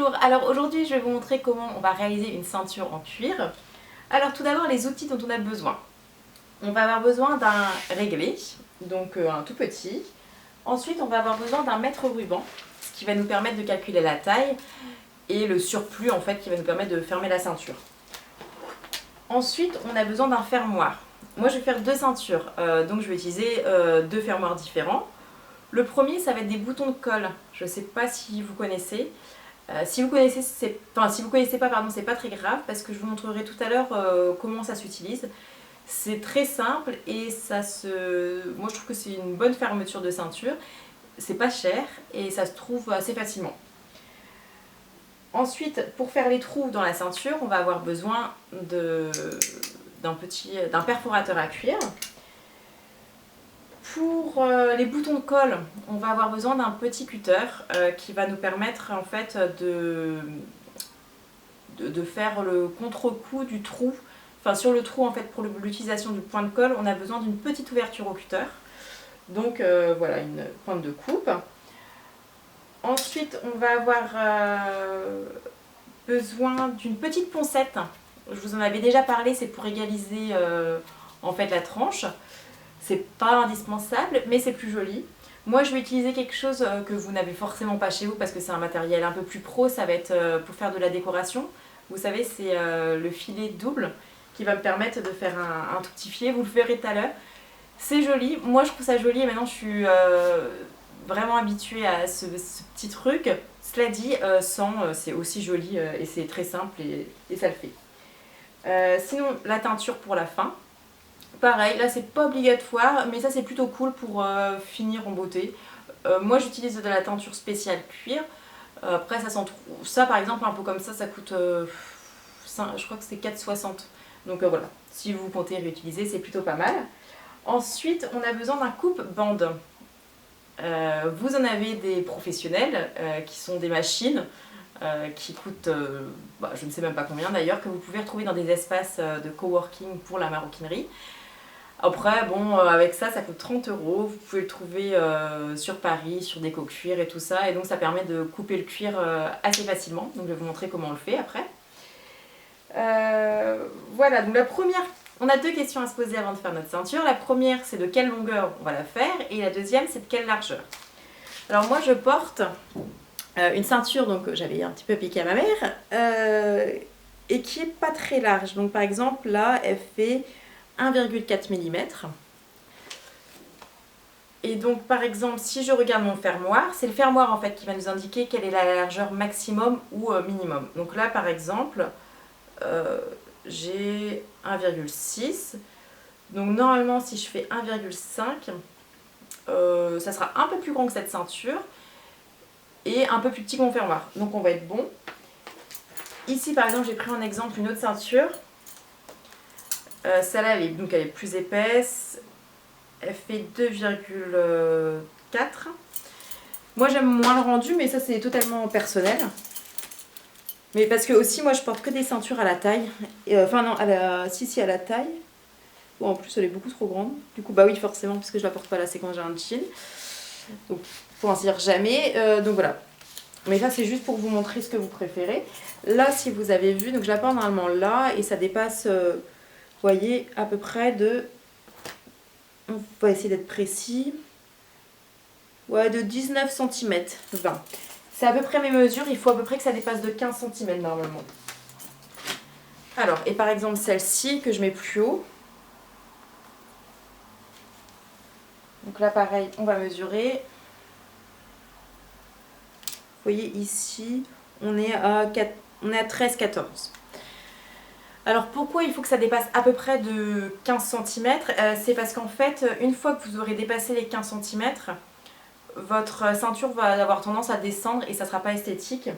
Bonjour, alors aujourd'hui je vais vous montrer comment on va réaliser une ceinture en cuir. Alors tout d'abord les outils dont on a besoin. On va avoir besoin d'un réglé, donc un tout petit. Ensuite on va avoir besoin d'un mètre ruban, ce qui va nous permettre de calculer la taille et le surplus en fait qui va nous permettre de fermer la ceinture. Ensuite on a besoin d'un fermoir. Moi je vais faire deux ceintures, donc je vais utiliser deux fermoirs différents. Le premier ça va être des boutons de colle, je ne sais pas si vous connaissez. Si vous connaissez, si vous connaissez pas, pardon, c'est pas très grave parce que je vous montrerai tout à l'heure comment ça s'utilise. C'est très simple et moi je trouve que c'est une bonne fermeture de ceinture. C'est pas cher et ça se trouve assez facilement. Ensuite, pour faire les trous dans la ceinture, on va avoir besoin d'un perforateur à cuir. Pour les boutons de colle, on va avoir besoin d'un petit cutter qui va nous permettre en fait de faire le contre-coup du trou. Enfin sur le trou en fait pour l'utilisation du point de colle, on a besoin d'une petite ouverture au cutter. Donc voilà, une pointe de coupe. Ensuite, on va avoir besoin d'une petite poncette. Je vous en avais déjà parlé, c'est pour égaliser en fait la tranche. C'est pas indispensable, mais c'est plus joli. Moi, je vais utiliser quelque chose que vous n'avez forcément pas chez vous parce que c'est un matériel un peu plus pro. Ça va être pour faire de la décoration. Vous savez, c'est le filet double qui va me permettre de faire un tout petit filet. Vous le verrez tout à l'heure. C'est joli. Moi, je trouve ça joli et maintenant, je suis vraiment habituée à ce petit truc. Cela dit, c'est aussi joli et c'est très simple et ça le fait. Sinon, la teinture pour la fin. Pareil, là c'est pas obligatoire, mais ça c'est plutôt cool pour finir en beauté. Moi j'utilise de la teinture spéciale cuir. Après ça s'en trouve. Ça par exemple, un pot comme ça coûte, je crois que c'est 4,60. Donc voilà, si vous comptez réutiliser, c'est plutôt pas mal. Ensuite, on a besoin d'un coupe-bande. Vous en avez des professionnels qui sont des machines qui coûtent, je ne sais même pas combien d'ailleurs, que vous pouvez retrouver dans des espaces de coworking pour la maroquinerie. Après, bon, avec ça coûte 30 €. Vous pouvez le trouver sur Paris, sur Déco Cuir et tout ça. Et donc, ça permet de couper le cuir assez facilement. Donc, je vais vous montrer comment on le fait après. Voilà, donc la première, on a deux questions à se poser avant de faire notre ceinture. La première, c'est de quelle longueur on va la faire. Et la deuxième, c'est de quelle largeur. Alors, moi, je porte une ceinture, donc j'avais un petit peu piqué à ma mère, et qui est pas très large. Donc, par exemple, là, elle fait 1,4 mm. Et donc par exemple si je regarde mon fermoir, c'est le fermoir en fait qui va nous indiquer quelle est la largeur maximum ou minimum. Donc là par exemple j'ai 1,6. Donc normalement si je fais 1,5 ça sera un peu plus grand que cette ceinture et un peu plus petit que mon fermoir. Donc on va être bon. Ici par exemple j'ai pris en exemple une autre ceinture. Celle-là, elle est plus épaisse. Elle fait 2,4. Moi, j'aime moins le rendu, mais ça, c'est totalement personnel. Mais parce que aussi, moi, je porte que des ceintures à la taille. Enfin, non, à la taille. Bon, en plus, elle est beaucoup trop grande. Du coup, bah oui, forcément, parce que je la porte pas là, c'est quand j'ai un jean. Donc, pour ainsi dire, jamais. Donc, voilà. Mais ça, c'est juste pour vous montrer ce que vous préférez. Là, si vous avez vu, donc je la porte normalement là, et ça dépasse... vous voyez, à peu près de... On va essayer d'être précis. Ouais, de 19 cm, 20. C'est à peu près mes mesures. Il faut à peu près que ça dépasse de 15 cm normalement. Alors, et par exemple celle-ci que je mets plus haut. Donc là, pareil, on va mesurer. Vous voyez, ici, on est à 13-14. Alors pourquoi il faut que ça dépasse à peu près de 15 cm? C'est parce qu'en fait, une fois que vous aurez dépassé les 15 cm, votre ceinture va avoir tendance à descendre et ça ne sera pas esthétique.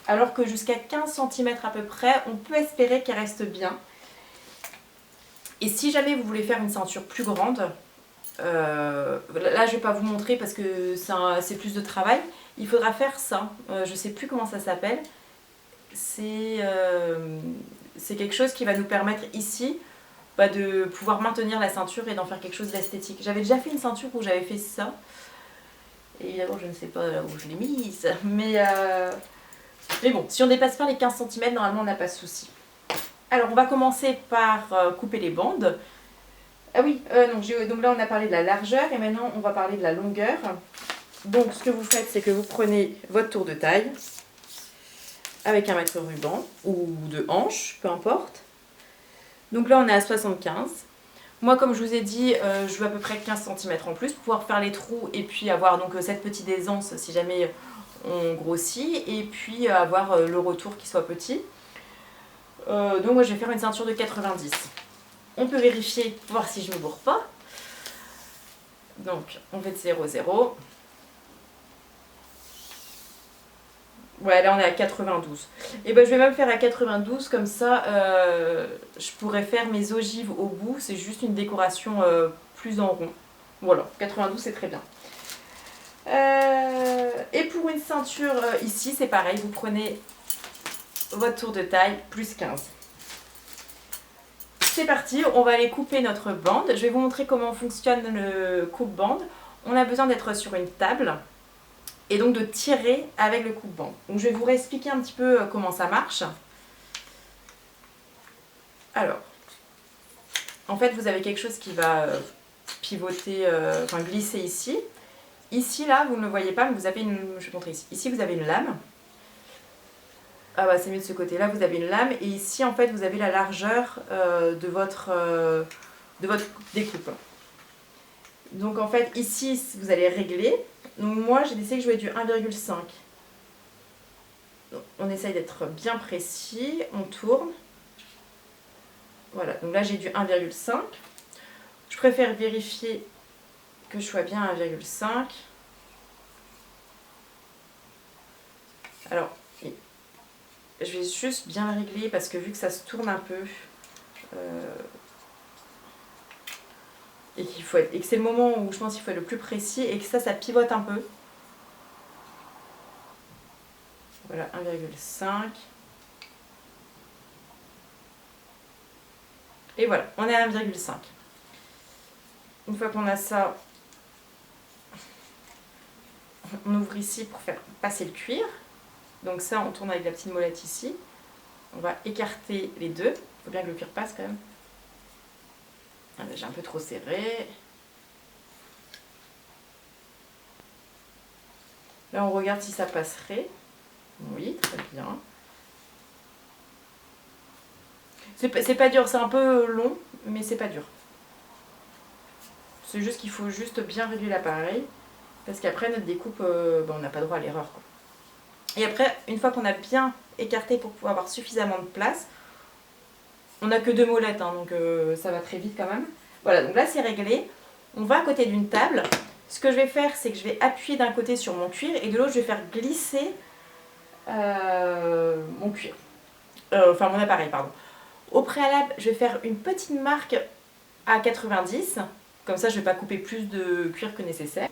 Alors que jusqu'à 15 cm à peu près, on peut espérer qu'elle reste bien. Et si jamais vous voulez faire une ceinture plus grande, là je ne vais pas vous montrer parce que c'est plus de travail, il faudra faire ça. Je ne sais plus comment ça s'appelle. C'est quelque chose qui va nous permettre ici de pouvoir maintenir la ceinture et d'en faire quelque chose d'esthétique. J'avais déjà fait une ceinture où j'avais fait ça. Et évidemment, je ne sais pas où je l'ai mise. Mais Mais bon, si on dépasse pas les 15 cm, normalement on n'a pas de souci. Alors on va commencer par couper les bandes. Ah oui, donc là on a parlé de la largeur et maintenant on va parler de la longueur. Donc ce que vous faites, c'est que vous prenez votre tour de taille avec un mètre ruban ou de hanche, peu importe. Donc là on est à 75. Moi comme je vous ai dit, je veux à peu près 15 cm en plus pour pouvoir faire les trous et puis avoir donc cette petite aisance si jamais on grossit et puis avoir le retour qui soit petit. Donc moi je vais faire une ceinture de 90. On peut vérifier, voir si je ne me bourre pas. Donc on fait de 0, 0. Ouais, là on est à 92. Et ben je vais même faire à 92, comme ça je pourrais faire mes ogives au bout. C'est juste une décoration plus en rond. Voilà, 92 c'est très bien. Et pour une ceinture ici, c'est pareil, vous prenez votre tour de taille plus 15. C'est parti, on va aller couper notre bande. Je vais vous montrer comment fonctionne le coupe-bande. On a besoin d'être sur une table et donc de tirer avec le coupe-bande. Donc je vais vous réexpliquer un petit peu comment ça marche. Alors, en fait vous avez quelque chose qui va pivoter, enfin glisser ici. Ici là, vous ne le voyez pas, mais vous avez une... Je vais montrer ici. Ici vous avez une lame. Ah bah c'est mieux de ce côté-là, vous avez une lame. Et ici en fait vous avez la largeur de votre découpe. Donc en fait ici vous allez régler. Donc moi j'ai décidé que je voulais du 1,5. On essaye d'être bien précis, on tourne. Voilà, donc là j'ai du 1,5. Je préfère vérifier que je sois bien à 1,5. Alors, je vais juste bien régler parce que vu que ça se tourne un peu, et que c'est le moment où je pense qu'il faut être le plus précis et que ça pivote un peu. Voilà, 1,5. Et voilà, on est à 1,5. Une fois qu'on a ça, on ouvre ici pour faire passer le cuir. Donc ça, on tourne avec la petite molette ici. On va écarter les deux. Il faut bien que le cuir passe quand même. Ah, j'ai un peu trop serré. Là, on regarde si ça passerait. Oui, très bien. C'est pas dur, c'est un peu long, mais c'est pas dur. C'est juste qu'il faut juste bien régler l'appareil. Parce qu'après, notre découpe, on n'a pas droit à l'erreur. Et après, une fois qu'on a bien écarté pour pouvoir avoir suffisamment de place, on n'a que 2 molettes, hein, donc ça va très vite quand même. Voilà, donc là c'est réglé. On va à côté d'une table. Ce que je vais faire, c'est que je vais appuyer d'un côté sur mon cuir et de l'autre, je vais faire glisser mon cuir. Enfin, mon appareil, pardon. Au préalable, je vais faire une petite marque à 90. Comme ça, je ne vais pas couper plus de cuir que nécessaire.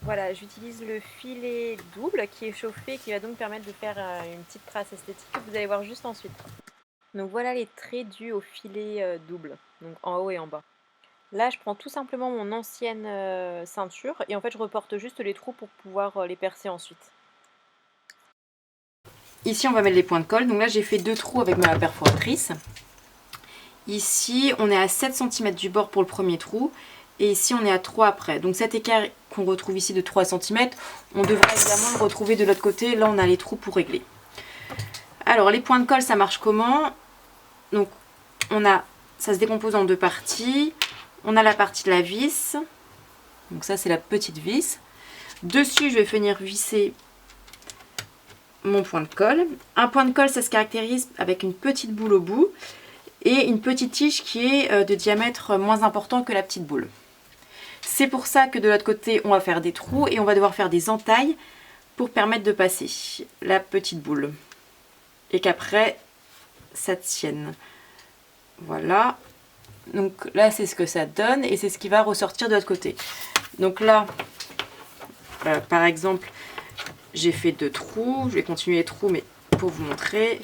Voilà, j'utilise le filet double qui est chauffé et qui va donc permettre de faire une petite trace esthétique que vous allez voir juste ensuite. Donc voilà les traits dus au filet double, donc en haut et en bas. Là, je prends tout simplement mon ancienne ceinture et en fait je reporte juste les trous pour pouvoir les percer ensuite. Ici on va mettre les points de colle, donc là j'ai fait 2 trous avec ma perforatrice. Ici on est à 7 cm du bord pour le premier trou. Et ici on est à 3 après. Donc cet écart qu'on retrouve ici de 3 cm, on devrait évidemment le retrouver de l'autre côté. Là on a les trous pour régler. Alors les points de colle ça marche comment? Donc ça se décompose en 2 parties. On a la partie de la vis. Donc ça c'est la petite vis. Dessus je vais venir visser mon point de colle. Un point de colle ça se caractérise avec une petite boule au bout. Et une petite tige qui est de diamètre moins important que la petite boule. C'est pour ça que de l'autre côté, on va faire des trous et on va devoir faire des entailles pour permettre de passer la petite boule. Et qu'après, ça tienne. Voilà. Donc là c'est ce que ça donne et c'est ce qui va ressortir de l'autre côté. Donc là par exemple j'ai fait 2 trous, je vais continuer les trous mais pour vous montrer.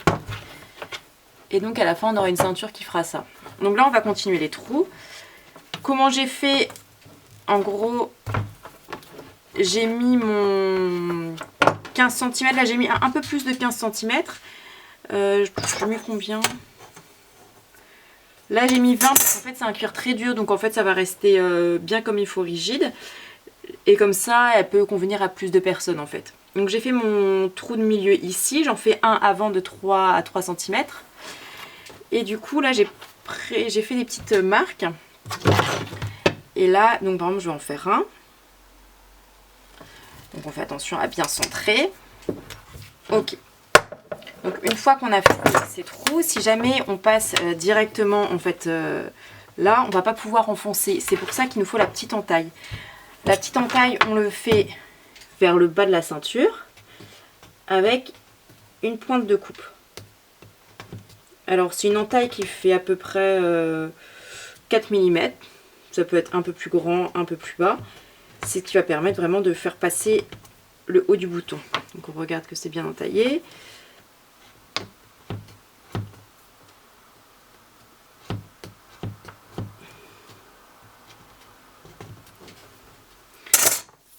Et donc à la fin on aura une ceinture qui fera ça. Donc là on va continuer les trous. Comment j'ai fait? En gros j'ai mis mon 15 cm, là j'ai mis un peu plus de 15 cm. Je mets combien? Là j'ai mis 20 parce qu'en fait c'est un cuir très dur donc en fait ça va rester bien comme il faut, rigide. Et comme ça elle peut convenir à plus de personnes en fait. Donc j'ai fait mon trou de milieu ici, j'en fais un avant de 3 à 3 cm. Et du coup là j'ai fait des petites marques. Et là donc par exemple je vais en faire un. Donc on fait attention à bien centrer. Ok. Donc une fois qu'on a fait ces trous, si jamais on passe directement en fait là, on va pas pouvoir enfoncer. C'est pour ça qu'il nous faut la petite entaille. La petite entaille, on le fait vers le bas de la ceinture avec une pointe de coupe. Alors c'est une entaille qui fait à peu près 4 mm. Ça peut être un peu plus grand, un peu plus bas. C'est ce qui va permettre vraiment de faire passer le haut du bouton. Donc on regarde que c'est bien entaillé.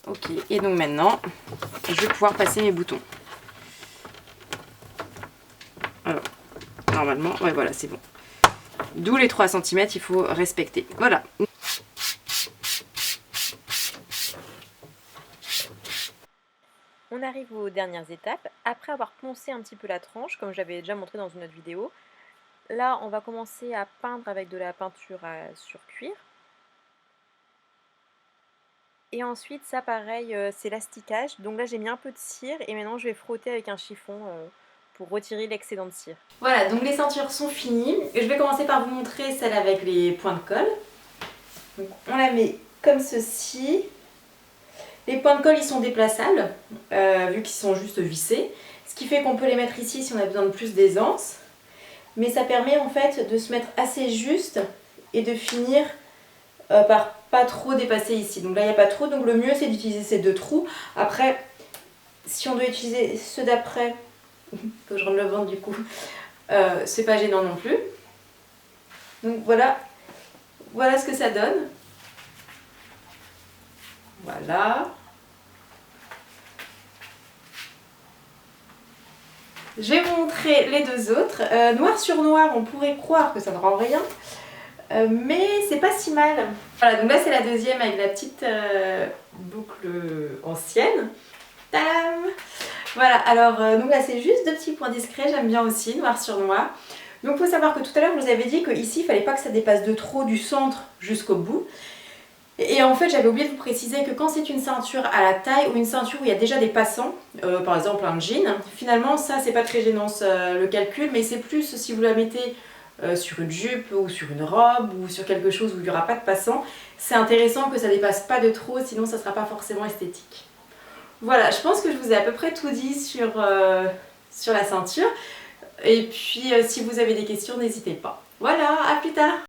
Ok, et donc maintenant, je vais pouvoir passer mes boutons. Alors, normalement, ouais voilà, c'est bon. D'où les 3 cm, il faut respecter. Voilà. On arrive aux dernières étapes. Après avoir poncé un petit peu la tranche, comme j'avais déjà montré dans une autre vidéo, là on va commencer à peindre avec de la peinture sur cuir. Et ensuite ça pareil, c'est l'asticage. Donc là j'ai mis un peu de cire et maintenant je vais frotter avec un chiffon pour retirer l'excédent de cire. Voilà, donc les ceintures sont finies. Je vais commencer par vous montrer celle avec les points de colle. Donc on la met comme ceci. Les points de colle ils sont déplaçables, vu qu'ils sont juste vissés. Ce qui fait qu'on peut les mettre ici si on a besoin de plus d'aisance. Mais ça permet en fait de se mettre assez juste et de finir par pas trop dépasser ici. Donc là il n'y a pas trop, donc le mieux c'est d'utiliser ces 2 trous. Après, si on doit utiliser ceux d'après, faut que je rende le ventre du coup, c'est pas gênant non plus. Donc voilà ce que ça donne. Voilà. Je vais vous montrer les 2 autres. Noir sur noir, on pourrait croire que ça ne rend rien. Mais c'est pas si mal. Voilà, donc là c'est la deuxième avec la petite boucle ancienne. Tadam! Voilà, alors donc là c'est juste 2 petits points discrets, j'aime bien aussi, noir sur noir. Donc il faut savoir que tout à l'heure je vous avais dit qu'ici il fallait pas que ça dépasse de trop du centre jusqu'au bout. Et en fait j'avais oublié de vous préciser que quand c'est une ceinture à la taille ou une ceinture où il y a déjà des passants, par exemple un jean, finalement ça c'est pas très gênant le calcul, mais c'est plus si vous la mettez sur une jupe ou sur une robe ou sur quelque chose où il n'y aura pas de passant, c'est intéressant que ça dépasse pas de trop, sinon ça ne sera pas forcément esthétique. Voilà, je pense que je vous ai à peu près tout dit sur la ceinture. Et puis si vous avez des questions, n'hésitez pas. Voilà, à plus tard!